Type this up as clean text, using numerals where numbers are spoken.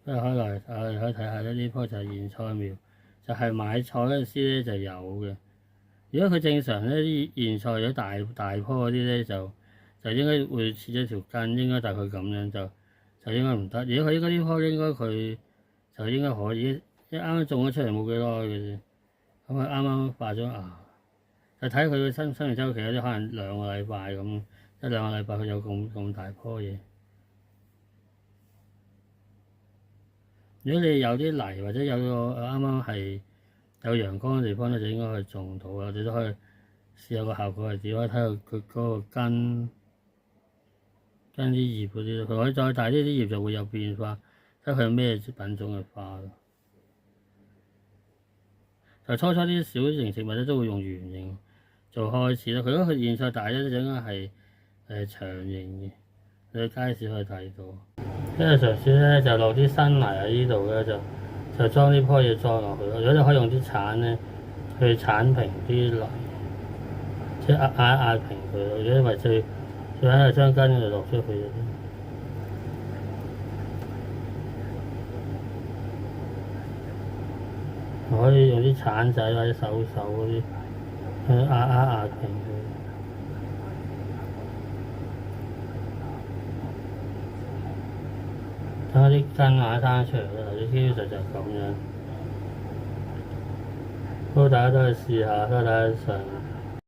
跟住開嚟可以睇下咧，呢棵就係莧菜苗，就係買菜嗰陣時咧就有嘅。如果佢正常咧啲莧菜如果大棵嗰啲咧就應該會切咗條根，應該大概咁樣就應該唔得。如果佢應該呢棵應該佢就應該可以，因為啱啱種咗出嚟冇幾耐嘅啫，咁佢啱啱發咗芽，就睇佢嘅生命週期有啲可能2個禮拜咁，一兩個禮拜佢有咁大棵嘢。如果你有啲泥或者有個啱啱係有陽光嘅地方咧，就應該可以種到啊！你都可以試下個效果係點，可以睇下佢嗰個根啲葉嗰啲，佢可以再大啲，啲葉就會有變化，睇佢係咩品種嘅花咯。就初啲小型植物咧都會用圓形做開始咯。佢如果佢莧菜大咧，就應該係長形嘅。你去街市可以睇到。跟住嘗試咧就落啲新泥喺呢度咧，就將呢棵嘢裝落去咯。如果你可以用啲鏟咧去鏟平啲泥，即係壓平佢咯。如果唔係最喺度將根就落出去。可以用啲鏟仔或者手嗰啲去壓平佢。等啲根生出嚟啦，啲基本上就係咁樣。不過大家都去試下，睇下大家想。